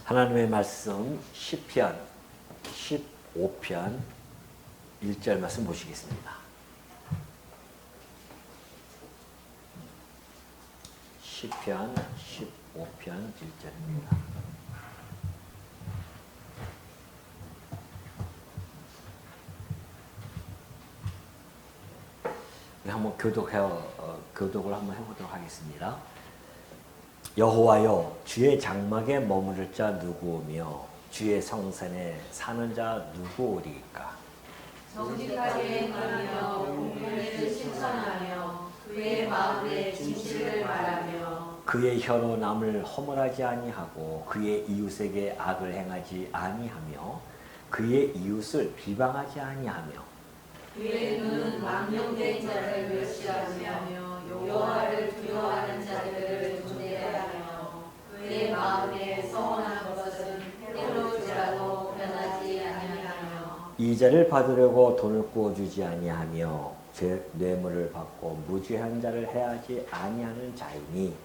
하나님의 말씀 시편 15편 1절 말씀 보시겠습니다. 시편 15편 1절입니다. 한번 교독을 한번 해보도록 하겠습니다. 여호와여, 주의 장막에 머무를 자 누구오며 주의 성산에 사는 자 누구오리까? 정직하게 행하며 공의를 실천하며 그의 마음에 진실을 말하며 그의 혀로 남을 허물하지 아니하고 그의 이웃에게 악을 행하지 아니하며 그의 이웃을 비방하지 아니하며 그의 눈은 망령된 자를 멸시하며 여호와를 두려워하는 자들을 존대하며 그의 마음에 서원한 것은 때로지라도 변하지 아니하며 이자를 받으려고 돈을 구워주지 아니하며 뇌물을 받고 무죄한 자를 해하지 아니하는 자이니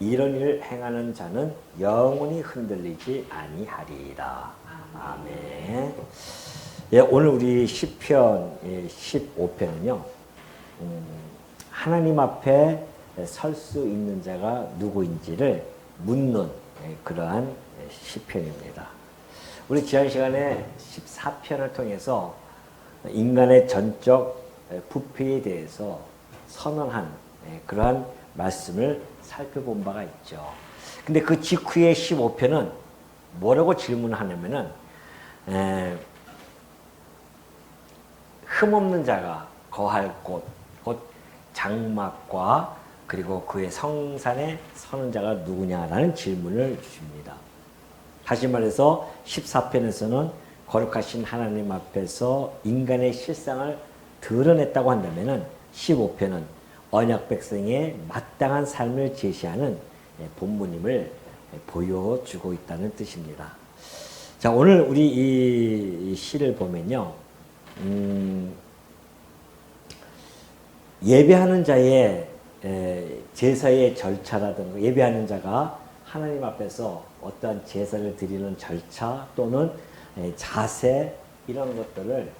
이런 일을 행하는 자는 영원히 흔들리지 아니하리라. 아멘. 예, 오늘 우리 시편 15편은요, 하나님 앞에 설 수 있는 자가 누구인지를 묻는 그러한 시편입니다. 우리 지난 시간에 14편을 통해서 인간의 전적 부패에 대해서 선언한 그러한 말씀을 살펴본 바가 있죠. 근데 그 직후에 15편은 뭐라고 질문하냐면은, 흠없는 자가 거할 곳, 곧 장막과 그리고 그의 성산에 서는 자가 누구냐라는 질문을 주십니다. 다시 말해서 14편에서는 거룩하신 하나님 앞에서 인간의 실상을 드러냈다고 한다면 15편은 언약 백성의 마땅한 삶을 제시하는 본문임을 보여주고 있다는 뜻입니다. 자, 오늘 우리 이 시를 보면요, 예배하는 자의 제사의 절차라든가 예배하는 자가 하나님 앞에서 어떠한 제사를 드리는 절차 또는 자세 이런 것들을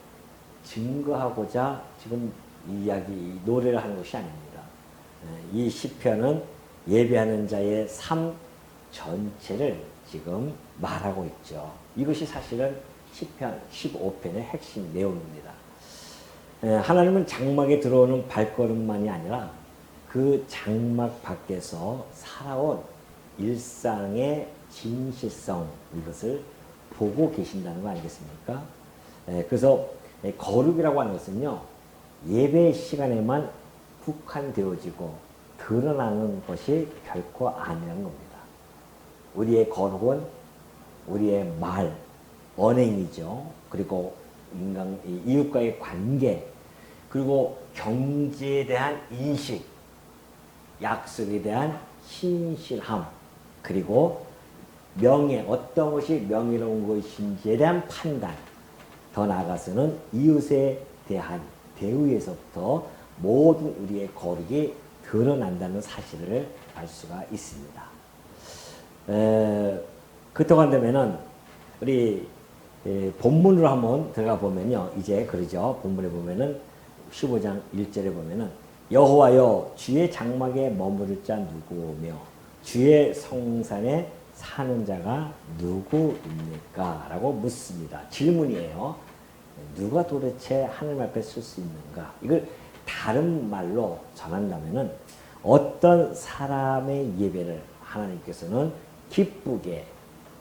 증거하고자 지금 노래를 하는 것이 아닙니다. 이 시편은 예배하는 자의 삶 전체를 지금 말하고 있죠. 이것이 사실은 시편 15편의 핵심 내용입니다. 하나님은 장막에 들어오는 발걸음만이 아니라 그 장막 밖에서 살아온 일상의 진실성, 이것을 보고 계신다는 거 아니겠습니까? 그래서 거룩이라고 하는 것은요, 예배 시간에만 국한되어지고 드러나는 것이 결코 아니라는 겁니다. 우리의 거룩은 우리의 말, 언행이죠. 그리고 이웃과의 관계, 그리고 경제에 대한 인식, 약속에 대한 신실함, 그리고 명예, 어떤 것이 명예로운 것인지에 대한 판단, 더 나아가서는 이웃에 대한 대우에서부터 모든 우리의 거룩이 드러난다는 사실을 알 수가 있습니다. 그렇다고 한다면은 우리 본문으로 한번 들어가 보면요, 이제 그러죠. 본문에 보면은 15장 1절에 보면은 여호와여, 주의 장막에 머무를 자 누구오며 주의 성산에 사는 자가 누구입니까? 라고 묻습니다. 질문이에요. 누가 도대체 하나님 앞에 설 수 있는가? 이걸 다른 말로 전한다면은 어떤 사람의 예배를 하나님께서는 기쁘게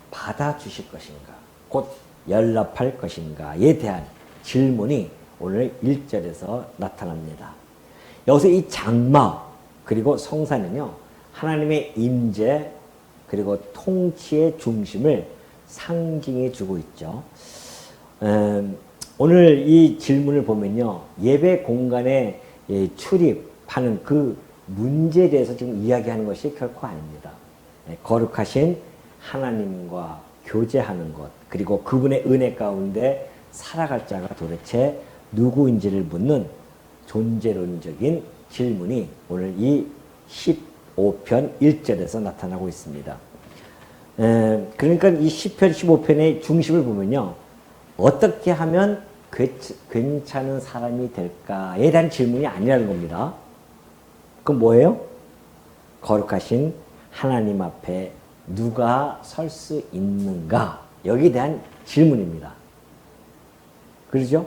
받아주실 것인가? 곧 연락할 것인가에 대한 질문이 오늘 1절에서 나타납니다. 여기서 이 장막 그리고 성산은요, 하나님의 임재 그리고 통치의 중심을 상징해 주고 있죠. 오늘 이 질문을 보면요, 예배 공간에 출입하는 그 문제에 대해서 지금 이야기하는 것이 결코 아닙니다. 거룩하신 하나님과 교제하는 것, 그리고 그분의 은혜 가운데 살아갈 자가 도대체 누구인지를 묻는 존재론적인 질문이 오늘 이 15편 1절에서 나타나고 있습니다. 그러니까 이 시편 15편의 중심을 보면요. 어떻게 하면 괜찮은 사람이 될까에 대한 질문이 아니라는 겁니다. 그럼 뭐예요? 거룩하신 하나님 앞에 누가 설 수 있는가? 여기에 대한 질문입니다. 그러죠?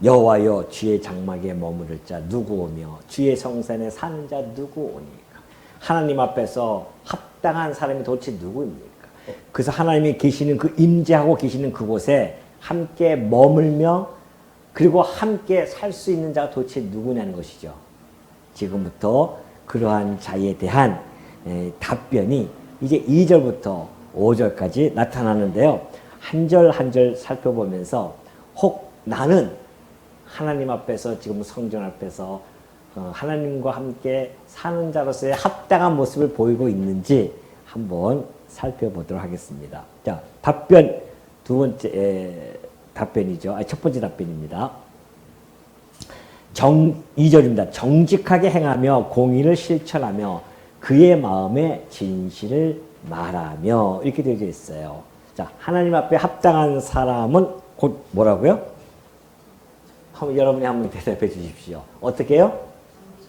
여호와여 주의 장막에 머무를 자 누구 오며 주의 성산에 사는 자 누구 오니까? 하나님 앞에서 합당한 사람이 도대체 누구입니까? 그래서 하나님이 계시는 그 임재하고 계시는 그곳에 함께 머물며 그리고 함께 살 수 있는 자가 도대체 누구냐는 것이죠. 지금부터 그러한 자에 대한 답변이 이제 2절부터 5절까지 나타나는데요. 한 절 한 절 살펴보면서 혹 나는 하나님 앞에서 지금 성전 앞에서 하나님과 함께 사는 자로서의 합당한 모습을 보이고 있는지 한번 살펴보도록 하겠습니다. 자, 답변 두 번째 답변이죠. 첫 번째 답변입니다. 2절입니다. 정직하게 행하며 공의를 실천하며 그의 마음에 진실을 말하며 이렇게 되어 있어요. 자, 하나님 앞에 합당한 사람은 곧 뭐라고요? 여러분이 한번 대답해 주십시오. 어떻게 해요?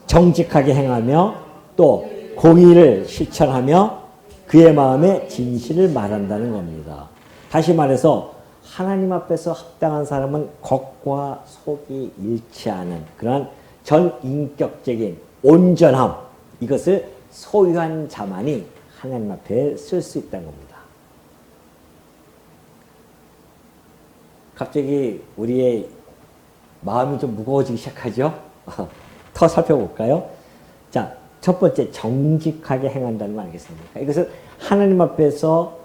정직하게 행하며 또 공의를 실천하며 그의 마음에 진실을 말한다는 겁니다. 다시 말해서 하나님 앞에서 합당한 사람은 겉과 속이 일치하는 그런 전인격적인 온전함, 이것을 소유한 자만이 하나님 앞에 쓸 수 있다는 겁니다. 갑자기 우리의 마음이 좀 무거워지기 시작하죠? 더 살펴볼까요? 자, 첫 번째, 정직하게 행한다는 거 알겠습니까? 이것은 하나님 앞에서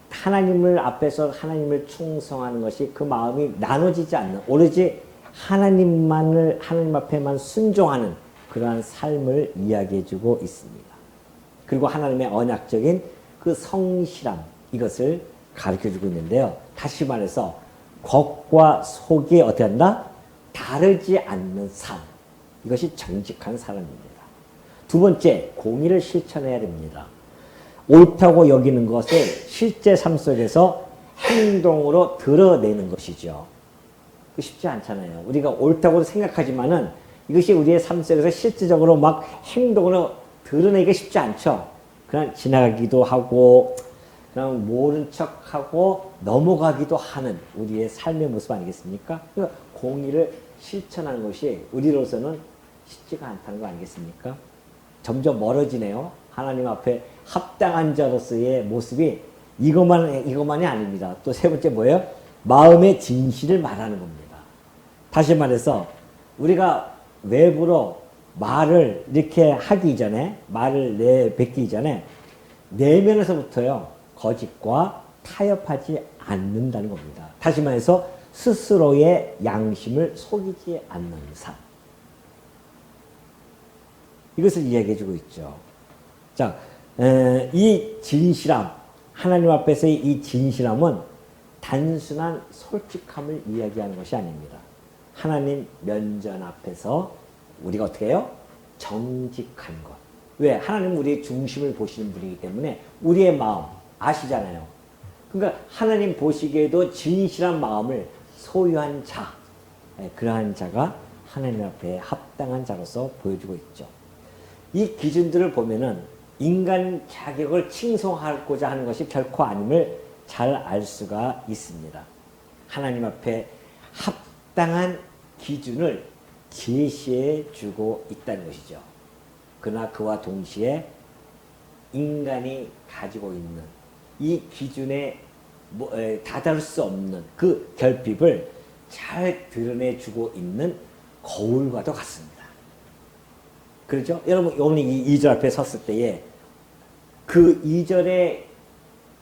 하나님을 충성하는 것이 그 마음이 나눠지지 않는, 오로지 하나님 앞에만 순종하는 그러한 삶을 이야기해주고 있습니다. 그리고 하나님의 언약적인 그 성실함, 이것을 가르쳐주고 있는데요. 다시 말해서 겉과 속이 어떻게 한다? 다르지 않는 삶. 이것이 정직한 사람입니다. 두 번째, 공의를 실천해야 됩니다. 옳다고 여기는 것을 실제 삶 속에서 행동으로 드러내는 것이죠. 쉽지 않잖아요. 우리가 옳다고 생각하지만은 이것이 우리의 삶 속에서 실질적으로 막 행동으로 드러내기가 쉽지 않죠. 그냥 지나가기도 하고 그냥 모른 척하고 넘어가기도 하는 우리의 삶의 모습 아니겠습니까? 그러니까 공의를 실천하는 것이 우리로서는 쉽지가 않다는 거 아니겠습니까? 점점 멀어지네요. 하나님 앞에 합당한 자로서의 모습이 이것만이 아닙니다. 또 세 번째 뭐예요? 마음의 진실을 말하는 겁니다. 다시 말해서 우리가 외부로 말을 이렇게 하기 전에, 말을 내뱉기 전에 내면에서부터요, 거짓과 타협하지 않는다는 겁니다. 다시 말해서 스스로의 양심을 속이지 않는 삶. 이것을 이야기해주고 있죠. 자, 이 진실함, 하나님 앞에서의 이 진실함은 단순한 솔직함을 이야기하는 것이 아닙니다. 하나님 면전 앞에서 우리가 어떻게 해요? 정직한 것. 왜? 하나님은 우리의 중심을 보시는 분이기 때문에 우리의 마음 아시잖아요. 그러니까 하나님 보시기에도 진실한 마음을 소유한 자, 그러한 자가 하나님 앞에 합당한 자로서 보여주고 있죠. 이 기준들을 보면은 인간 자격을 칭송하고자 하는 것이 결코 아님을 잘 알 수가 있습니다. 하나님 앞에 합당한 기준을 제시해 주고 있다는 것이죠. 그러나 그와 동시에 인간이 가지고 있는 이 기준에 다다를 수 없는 그 결핍을 잘 드러내주고 있는 거울과도 같습니다. 그렇죠? 여러분, 오늘 이 2절 앞에 섰을 때에 그 2절에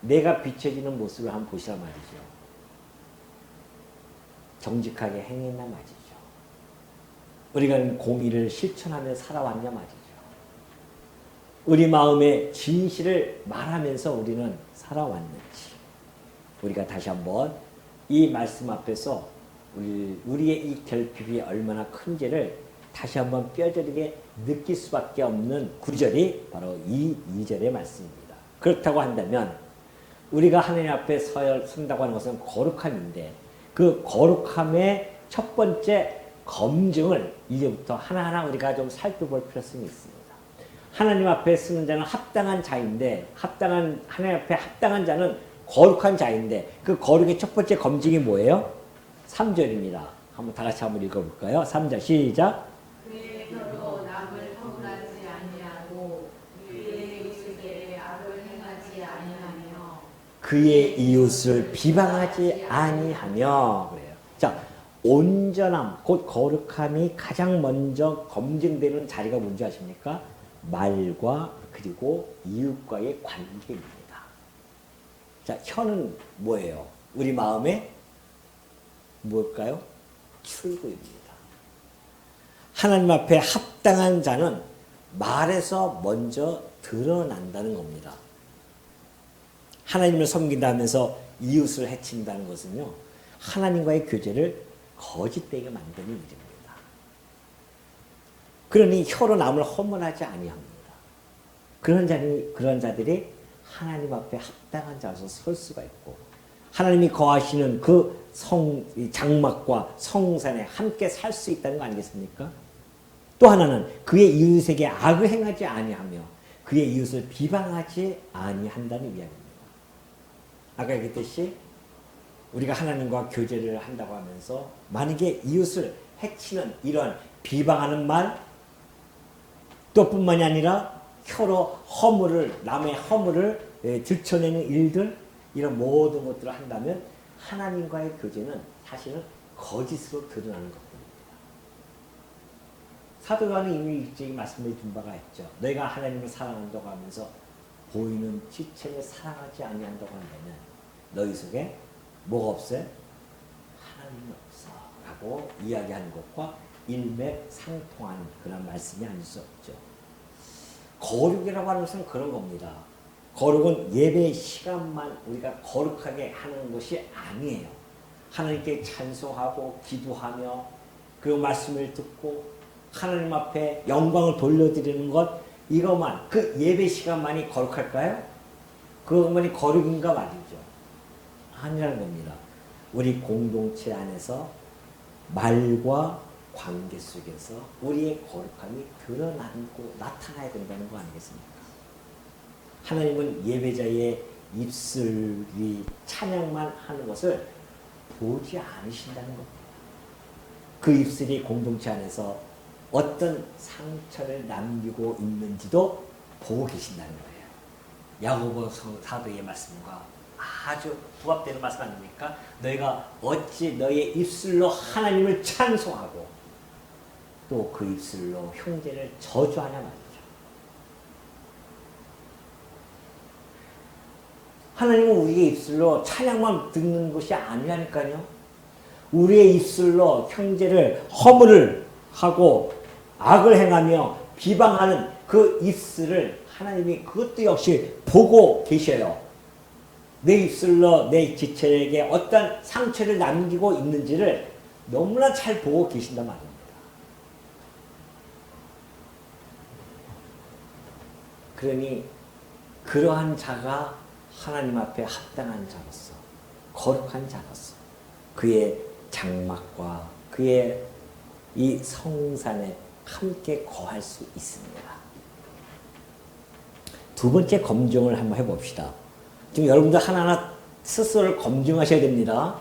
내가 비춰지는 모습을 한번 보시란 말이죠. 정직하게 행했나 말이죠. 우리가 공의를 실천하며 살아왔냐 말이죠. 우리 마음의 진실을 말하면서 우리는 살아왔는지, 우리가 다시 한번 이 말씀 앞에서 우리의 이 결핍이 얼마나 큰지를 다시 한번 뼈저리게 느낄 수밖에 없는 구절이 바로 이 2절의 말씀입니다. 그렇다고 한다면 우리가 하나님 앞에 선다고 하는 것은 거룩함인데 그 거룩함의 첫 번째 검증을 이제부터 하나하나 우리가 좀 살펴볼 필요성이 있습니다. 하나님 앞에 쓰는 자는 합당한 자인데 하나님 앞에 합당한 자는 거룩한 자인데 그 거룩의 첫 번째 검증이 뭐예요? 3절입니다. 한번 다 같이 한번 읽어볼까요? 3절 시작. 그의 혀로 남을 허물하지 아니하고 그의 이웃에게 악을 행하지 아니하며 그의 이웃을 비방하지 아니하며 그래요. 자, 온전함, 곧 거룩함이 가장 먼저 검증되는 자리가 뭔지 아십니까? 말과 그리고 이웃과의 관계입니다. 자, 혀는 뭐예요? 우리 마음의 뭘까요? 출구입니다. 하나님 앞에 합당한 자는 말에서 먼저 드러난다는 겁니다. 하나님을 섬긴다 하면서 이웃을 해친다는 것은요, 하나님과의 교제를 거짓되게 만드는 일입니다. 그러니 혀로 남을 허물하지 아니합니다. 그런 자들이 하나님 앞에 합당한 자로서 설 수가 있고 하나님이 거하시는 그 장막과 성산에 함께 살 수 있다는 거 아니겠습니까? 또 하나는 그의 이웃에게 악을 행하지 아니하며 그의 이웃을 비방하지 아니한다는 이야기입니다. 아까 얘기했듯이 우리가 하나님과 교제를 한다고 하면서 만약에 이웃을 해치는 이런 비방하는 말 또 뿐만이 아니라 혀로 남의 허물을 들춰내는 일들 이런 모든 것들을 한다면 하나님과의 교제는 사실은 거짓으로 드러나는 것입니다. 사도 요한은 이미 일찍이 말씀해 준 바가 있죠. 너희가 하나님을 사랑한다고 하면서 보이는 지체를 사랑하지 아니한다고 한다면 너희 속에 뭐가 없어요? 하나님이 없어 라고 이야기하는 것과 일맥상통한 그런 말씀이 아닐 수 없죠. 거룩이라고 하는 것은 그런 겁니다. 거룩은 예배 시간만 우리가 거룩하게 하는 것이 아니에요. 하나님께 찬송하고 기도하며 그 말씀을 듣고 하나님 앞에 영광을 돌려드리는 것 이것만 그 예배 시간만이 거룩할까요? 그것만이 거룩인가 말이죠. 아니라는 겁니다. 우리 공동체 안에서 말과 관계 속에서 우리의 거룩함이 드러나고 나타나야 된다는 거 아니겠습니까? 하나님은 예배자의 입술이 찬양만 하는 것을 보지 않으신다는 겁니다. 그 입술이 공동체 안에서 어떤 상처를 남기고 있는지도 보고 계신다는 거예요. 야고보 사도의 말씀과 아주 부합되는 말씀 아닙니까? 너희가 어찌 너희의 입술로 하나님을 찬송하고 또 그 입술로 형제를 저주하냐 말이죠. 하나님은 우리의 입술로 찬양만 듣는 것이 아니라니까요. 우리의 입술로 형제를 허물을 하고 악을 행하며 비방하는 그 입술을 하나님이 그것도 역시 보고 계셔요. 내 입술로 내 지체에게 어떤 상처를 남기고 있는지를 너무나 잘 보고 계신단 말입니다. 그러니 그러한 자가 하나님 앞에 합당한 자로서 거룩한 자로서 그의 장막과 그의 이 성산에 함께 거할 수 있습니다. 두 번째 검증을 한번 해봅시다. 지금 여러분들 하나하나 스스로를 검증하셔야 됩니다.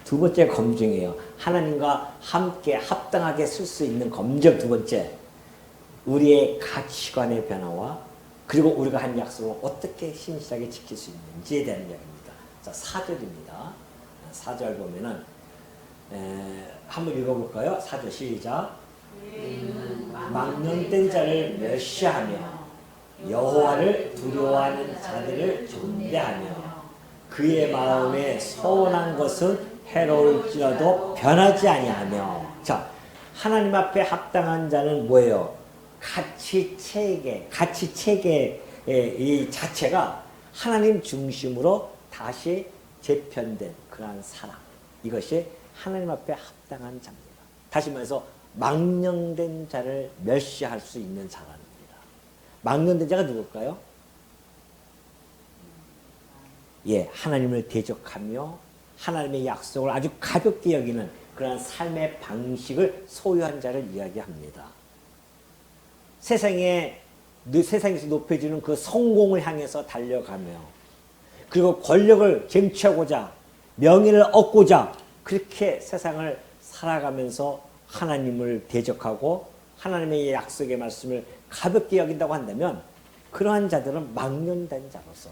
두 번째 검증이에요. 하나님과 함께 합당하게 쓸 수 있는 검증 두 번째. 우리의 가치관의 변화와 그리고 우리가 한 약속을 어떻게 신실하게 지킬 수 있는지에 대한 이야기입니다. 자, 4절입니다. 4절 보면은 한번 읽어볼까요? 4절 시작. 망령된 자를 멸시하며 여호와를 두려워하는 자들을 존대하며 그의 마음에 소원한 것은 해로울지라도 변하지 아니하며. 자, 하나님 앞에 합당한 자는 뭐예요? 가치 체계의 이 자체가 하나님 중심으로 다시 재편된 그러한 사랑. 이것이 하나님 앞에 합당한 자입니다. 다시 말해서 망령된 자를 멸시할 수 있는 자랍니다. 망령된 자가 누굴까요? 하나님을 대적하며 하나님의 약속을 아주 가볍게 여기는 그러한 삶의 방식을 소유한 자를 이야기합니다. 세상에서 높여주는 그 성공을 향해서 달려가며 그리고 권력을 쟁취하고자 명예를 얻고자 그렇게 세상을 살아가면서 하나님을 대적하고 하나님의 약속의 말씀을 가볍게 여긴다고 한다면 그러한 자들은 망령된 자로서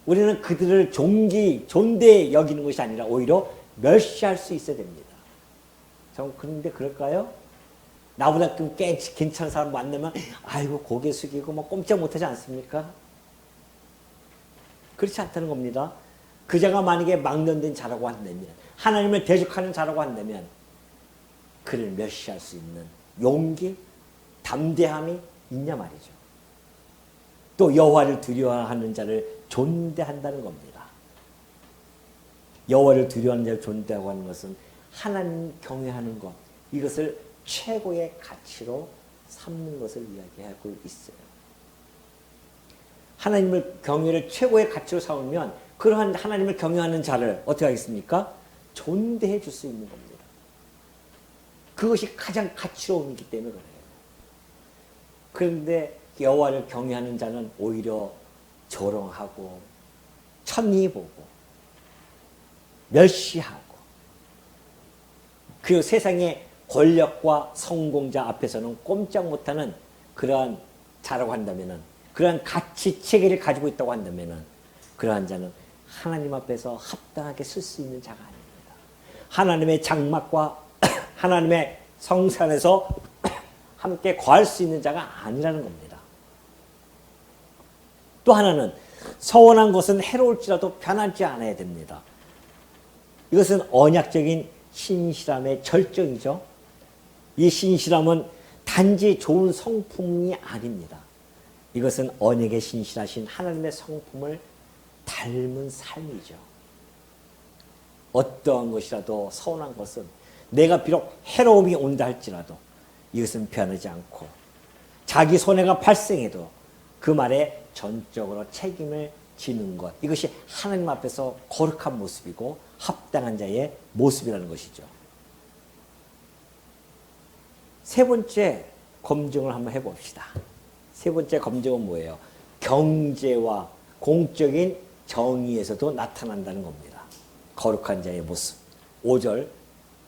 우리는 그들을 존대 여기는 것이 아니라 오히려 멸시할 수 있어야 됩니다. 그런데 그럴까요? 나보다 좀 괜찮은 사람 만나면 아이고 고개 숙이고 뭐 꼼짝 못하지 않습니까? 그렇지 않다는 겁니다. 그 자가 만약에 망령된 자라고 한다면 하나님을 대적하는 자라고 한다면 그를 멸시할 수 있는 용기, 담대함이 있냐 말이죠. 또 여호와를 두려워하는 자를 존대한다는 겁니다. 여호와를 두려워하는 자를 존대하고 하는 것은 하나님 경외하는 것, 이것을 최고의 가치로 삼는 것을 이야기하고 있어요. 하나님을 경외를 최고의 가치로 삼으면 그러한 하나님을 경외하는 자를 어떻게 하겠습니까? 존대해 줄 수 있는 겁니다. 그것이 가장 가치로움이기 때문에 그래요. 그런데 여호와를 경외하는 자는 오히려 조롱하고 천히 보고 멸시하고 그리고 세상의 권력과 성공자 앞에서는 꼼짝 못하는 그러한 자라고 한다면은 그러한 가치 체계를 가지고 있다고 한다면은 그러한 자는 하나님 앞에서 합당하게 쓸 수 있는 자가 아닙니다. 하나님의 장막과 하나님의 성산에서 함께 거할 수 있는 자가 아니라는 겁니다. 또 하나는 서원한 것은 해로울지라도 변하지 않아야 됩니다. 이것은 언약적인 신실함의 절정이죠. 이 신실함은 단지 좋은 성품이 아닙니다. 이것은 언약에 신실하신 하나님의 성품을 닮은 삶이죠. 어떠한 것이라도 서운한 것은 내가 비록 해로움이 온다 할지라도 이것은 변하지 않고 자기 손해가 발생해도 그 말에 전적으로 책임을 지는 것, 이것이 하나님 앞에서 거룩한 모습이고 합당한 자의 모습이라는 것이죠. 세 번째 검증을 한번 해봅시다. 세 번째 검증은 뭐예요? 경제와 공적인 정의에서도 나타난다는 겁니다. 거룩한 자의 모습. 5절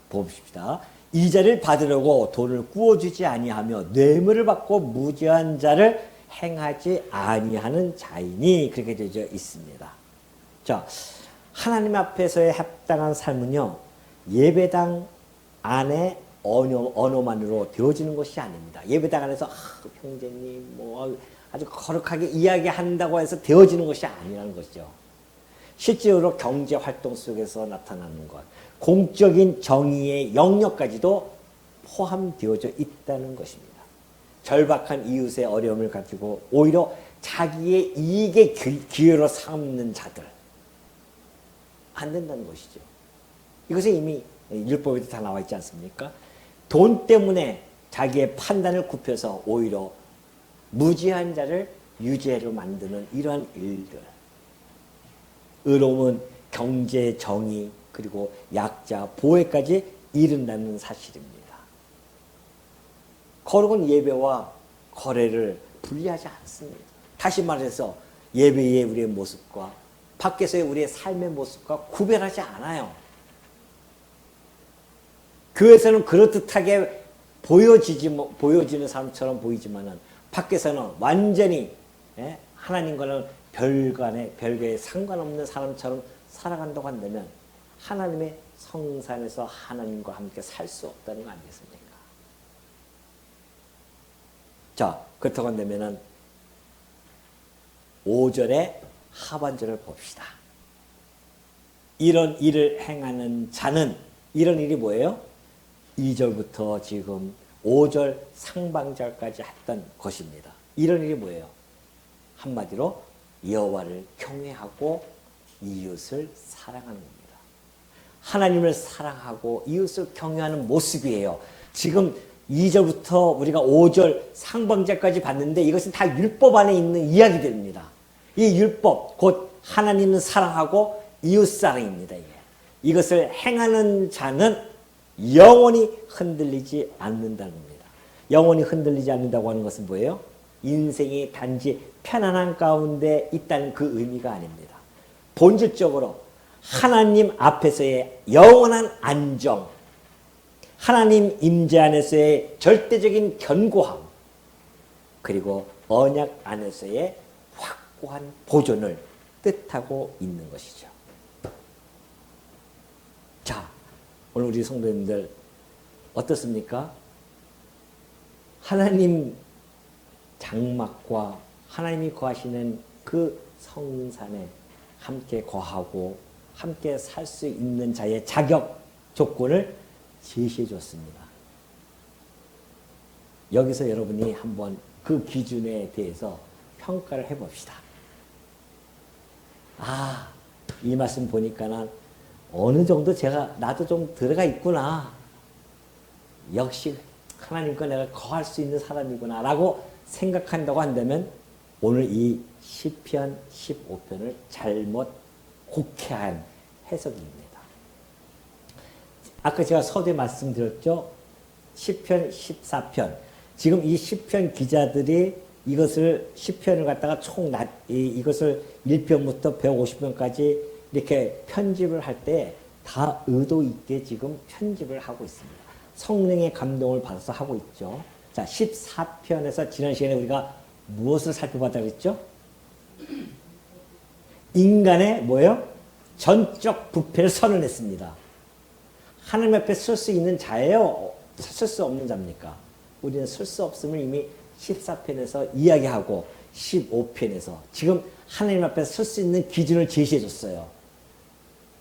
봅시다. 이자를 받으려고 돈을 구워주지 아니하며 뇌물을 받고 무죄한 자를 행하지 아니하는 자이니, 그렇게 되어 있습니다. 자, 하나님 앞에서의 합당한 삶은요, 예배당 안에 언어만으로 되어지는 것이 아닙니다. 예배당 안에서 형제님 뭐 아주 거룩하게 이야기한다고 해서 되어지는 것이 아니라는 것이죠. 실제로 경제 활동 속에서 나타나는 것, 공적인 정의의 영역까지도 포함되어져 있다는 것입니다. 절박한 이웃의 어려움을 가지고 오히려 자기의 이익의 기회로 삼는 자들, 안 된다는 것이죠. 이것은 이미 율법에도 다 나와 있지 않습니까? 돈 때문에 자기의 판단을 굽혀서 오히려 무죄한 자를 유죄로 만드는 이러한 일들. 의로움은 경제 정의 그리고 약자 보호까지 이른다는 사실입니다. 거룩은 예배와 거래를 분리하지 않습니다. 다시 말해서 예배의 우리의 모습과 밖에서의 우리의 삶의 모습과 구별하지 않아요. 교회에서는 그렇듯하게 보여지는 사람처럼 보이지만은 밖에서는 완전히 하나님과는 별개의 상관없는 사람처럼 살아간다고 한다면 하나님의 성산에서 하나님과 함께 살 수 없다는 거 아니겠습니까? 자, 그렇다고 한다면은 5절의 하반절을 봅시다. 이런 일을 행하는 자는, 이런 일이 뭐예요? 2절부터 지금 5절 상반절까지 했던 것입니다. 이런 일이 뭐예요? 한마디로 여호와를 경외하고 이웃을 사랑하는 겁니다. 하나님을 사랑하고 이웃을 경외하는 모습이에요. 지금 2절부터 우리가 5절 상반절까지 봤는데 이것은 다 율법 안에 있는 이야기들입니다. 이 율법, 곧 하나님은 사랑하고 이웃사랑입니다. 이것을 행하는 자는 영원히 흔들리지 않는다는 겁니다. 영원히 흔들리지 않는다고 하는 것은 뭐예요? 인생이 단지 편안한 가운데 있다는 그 의미가 아닙니다. 본질적으로 하나님 앞에서의 영원한 안정, 하나님 임재 안에서의 절대적인 견고함, 그리고 언약 안에서의 확고한 보존을 뜻하고 있는 것이죠. 자, 오늘 우리 성도님들 어떻습니까? 하나님 장막과 하나님이 거하시는 그 성산에 함께 거하고 함께 살 수 있는 자의 자격 조건을 제시해 줬습니다. 여기서 여러분이 한번 그 기준에 대해서 평가를 해봅시다. 아, 이 말씀 보니까는 어느 정도 나도 좀 들어가 있구나. 역시 하나님과 내가 거할 수 있는 사람이구나 라고 생각한다고 한다면 오늘 이 시편 15편을 잘못 곡해한 해석입니다. 아까 제가 서두에 말씀드렸죠. 시편 14편. 지금 이 시편 기자들이 이것을 시편을 갖다가 이것을 1편부터 150편까지 이렇게 편집을 할 때 다 의도 있게 지금 편집을 하고 있습니다. 성령의 감동을 받아서 하고 있죠. 자, 14편에서 지난 시간에 우리가 무엇을 살펴봤다고 했죠? 인간의 뭐예요? 전적 부패를 선언했습니다. 하나님 앞에 설 수 있는 자예요? 설 수 없는 자입니까? 우리는 설 수 없음을 이미 14편에서 이야기하고 15편에서 지금 하나님 앞에 설 수 있는 기준을 제시해 줬어요.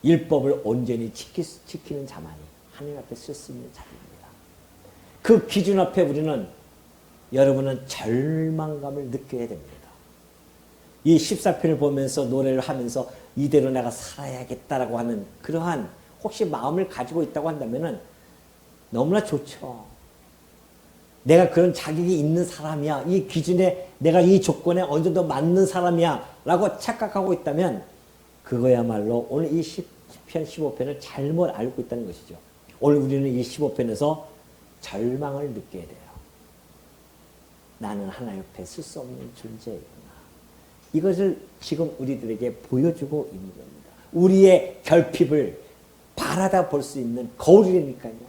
율법을 온전히 지키는 자만이 하나님 앞에 설 수 있는 자입니다. 그 기준 앞에 우리는 여러분은 절망감을 느껴야 됩니다. 이 14편을 보면서 노래를 하면서 이대로 내가 살아야겠다라고 하는 그러한 혹시 마음을 가지고 있다고 한다면은 너무나 좋죠. 내가 그런 자격이 있는 사람이야. 이 기준에 내가 이 조건에 어느 정도 맞는 사람이야 라고 착각하고 있다면 그거야말로 오늘 이 10편, 15편을 잘못 알고 있다는 것이죠. 오늘 우리는 이 15편에서 절망을 느껴야 돼요. 나는 하나님 앞에 쓸 수 없는 존재이구나. 이것을 지금 우리들에게 보여주고 있는 겁니다. 우리의 결핍을 바라다 볼 수 있는 거울이니까요.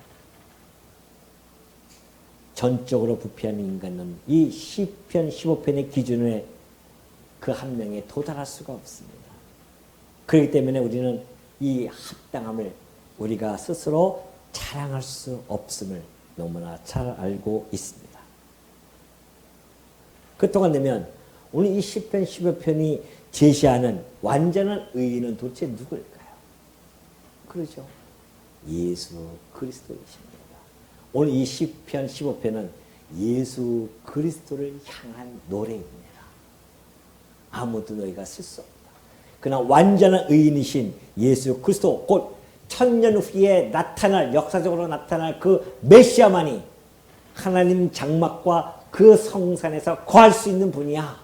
전적으로 부패한 인간은 이 10편, 15편의 기준에 그 한 명에 도달할 수가 없습니다. 그렇기 때문에 우리는 이 합당함을 우리가 스스로 자랑할 수 없음을 너무나 잘 알고 있습니다. 그동안 되면 오늘 이 10편, 15편이 제시하는 완전한 의인은 도대체 누구일까요? 그러죠. 예수 그리스도이십니다. 오늘 이 10편, 15편은 예수 그리스도를 향한 노래입니다. 아무도 너희가 쓸 수 없다. 그러나 완전한 의인이신 예수 그리스도 곧 천년 후에 역사적으로 나타날 그 메시아만이 하나님 장막과 그 성산에서 거할 수 있는 분이야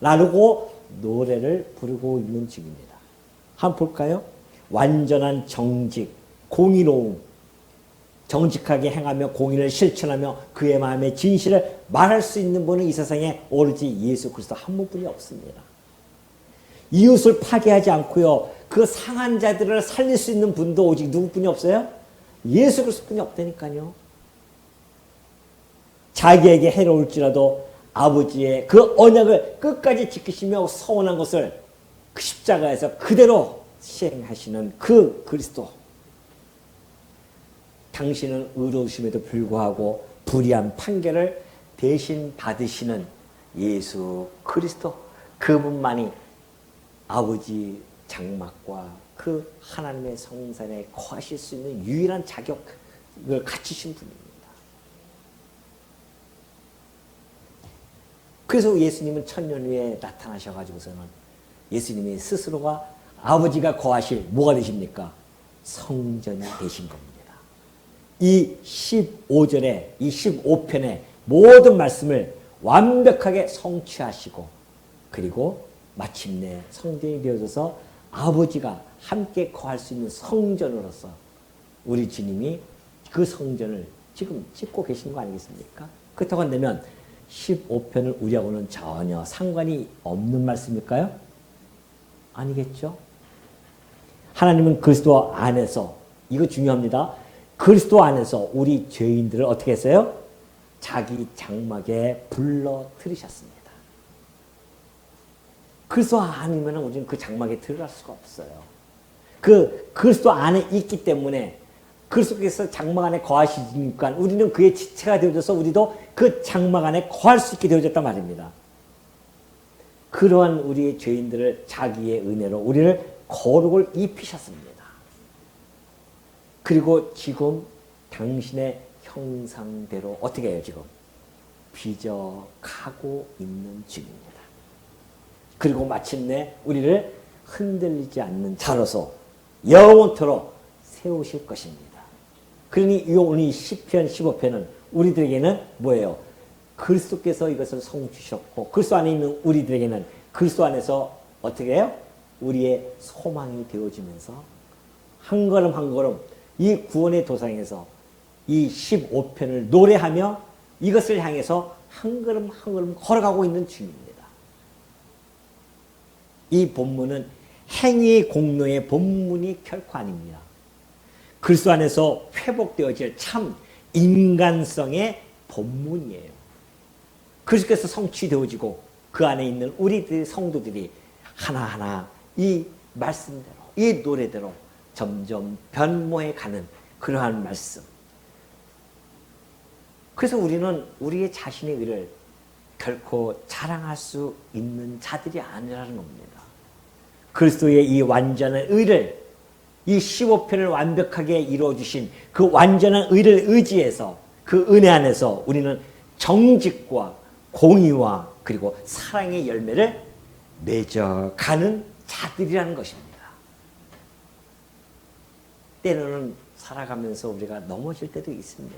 라고 노래를 부르고 있는 중입니다. 한번 볼까요? 완전한 정직, 공의로움, 정직하게 행하며 공의를 실천하며 그의 마음의 진실을 말할 수 있는 분은 이 세상에 오로지 예수 그리스도 한 분뿐이 없습니다. 이웃을 파괴하지 않고요. 그 상한 자들을 살릴 수 있는 분도 오직 누구뿐이 없어요? 예수 그리스도뿐이 없다니까요. 자기에게 해로울지라도 아버지의 그 언약을 끝까지 지키시며 서원한 것을 그 십자가에서 그대로 시행하시는 그 그리스도. 당신은 의로우심에도 불구하고 불의한 판결을 대신 받으시는 예수 그리스도. 그분만이 아버지 장막과 그 하나님의 성산에 거하실 수 있는 유일한 자격을 갖추신 분입니다. 그래서 예수님은 천년 후에 나타나셔가지고서는 예수님이 스스로가 아버지가 거하실 뭐가 되십니까? 성전이 되신 겁니다. 이 15절에 이 15편의 모든 말씀을 완벽하게 성취하시고 그리고 마침내 성전이 되어져서 아버지가 함께 거할 수 있는 성전으로서 우리 주님이 그 성전을 지금 짓고 계신 거 아니겠습니까? 그렇다고 한다면 15편은 우리하고는 전혀 상관이 없는 말씀일까요? 아니겠죠? 하나님은 그리스도 안에서, 이거 중요합니다. 그리스도 안에서 우리 죄인들을 어떻게 했어요? 자기 장막에 불러들이셨습니다. 그리스도 아니면 우리는 그 장막에 들어갈 수가 없어요. 그 그리스도 안에 있기 때문에 그리스도께서 장막 안에 거하시니까 우리는 그의 지체가 되어져서 우리도 그 장막 안에 거할 수 있게 되어졌단 말입니다. 그러한 우리의 죄인들을 자기의 은혜로 우리를 거룩을 입히셨습니다. 그리고 지금 당신의 형상대로 어떻게 해요? 지금 빚어가고 있는 중입니다. 그리고 마침내 우리를 흔들리지 않는 자로서 영원토록 세우실 것입니다. 그러니 이 오늘 10편, 15편은 우리들에게는 뭐예요? 그리스도께서 이것을 성취셨고 그리스도 안에 있는 우리들에게는 그리스도 안에서 어떻게 해요? 우리의 소망이 되어지면서 한 걸음 한 걸음 이 구원의 도상에서 이 15편을 노래하며 이것을 향해서 한 걸음 한 걸음 걸어가고 있는 중입니다. 이 본문은 행위의 공로의 본문이 결코 아닙니다. 그리스도 안에서 회복되어질 참 인간성의 본문이에요. 그리스도께서 성취되어지고 그 안에 있는 우리들의 성도들이 하나하나 이 말씀대로 이 노래대로 점점 변모해 가는 그러한 말씀. 그래서 우리는 우리의 자신의 의를 결코 자랑할 수 있는 자들이 아니라는 겁니다. 그리스도의 이 완전한 의를 이 15편을 완벽하게 이루어주신 그 완전한 의를 의지해서 그 은혜 안에서 우리는 정직과 공의와 그리고 사랑의 열매를 맺어가는 자들이라는 것입니다. 때로는 살아가면서 우리가 넘어질 때도 있습니다.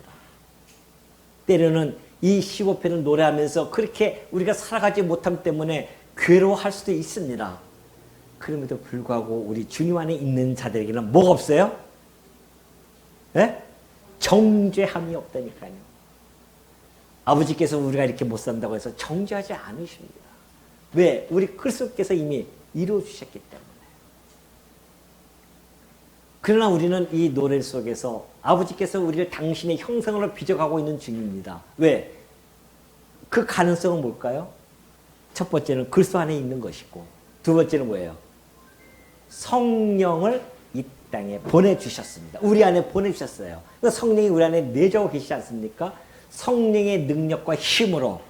때로는 이 15편을 노래하면서 그렇게 우리가 살아가지 못함 때문에 괴로워할 수도 있습니다. 그럼에도 불구하고 우리 주님 안에 있는 자들에게는 뭐가 없어요? 네? 정죄함이 없다니까요. 아버지께서 우리가 이렇게 못 산다고 해서 정죄하지 않으십니다. 왜? 우리 그리스도께서 이미 이루어주셨기 때문에. 그러나 우리는 이 노래 속에서 아버지께서 우리를 당신의 형상으로 빚어가고 있는 중입니다. 왜? 그 가능성은 뭘까요? 첫 번째는 그리스도 안에 있는 것이고 두 번째는 뭐예요? 성령을 이 땅에 보내주셨습니다. 우리 안에 보내주셨어요. 그러니까 성령이 우리 안에 내주하고 계시지 않습니까? 성령의 능력과 힘으로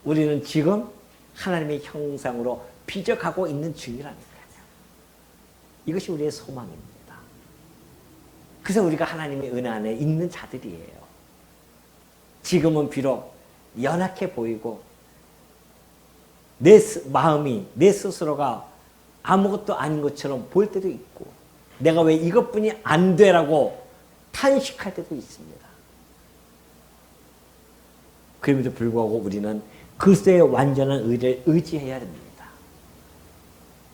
우리는 지금 하나님의 형상으로 빚어가고 있는 중이라니까요. 이것이 우리의 소망입니다. 그래서 우리가 하나님의 은혜 안에 있는 자들이에요. 지금은 비록 연약해 보이고 내 마음이 내 스스로가 아무것도 아닌 것처럼 보일 때도 있고 내가 왜 이것뿐이 안 되라고 탄식할 때도 있습니다. 그럼에도 불구하고 우리는 그리스도의 완전한 의를 의지해야 됩니다.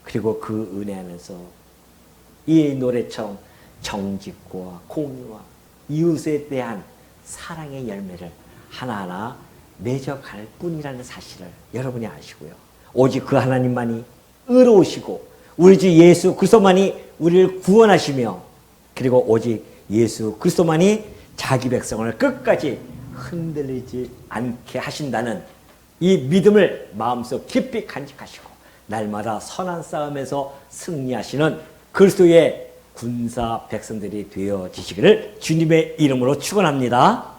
그리고 그 은혜 안에서 이 노래처럼 정직과 공의와 이웃에 대한 사랑의 열매를 하나하나 맺어갈 뿐이라는 사실을 여러분이 아시고요. 오직 그 하나님만이 의로우시고 우리 주 예수 그리스도만이 우리를 구원하시며 그리고 오직 예수 그리스도만이 자기 백성을 끝까지 흔들리지 않게 하신다는 이 믿음을 마음속 깊이 간직하시고 날마다 선한 싸움에서 승리하시는 그리스도의 군사 백성들이 되어지시기를 주님의 이름으로 축원합니다.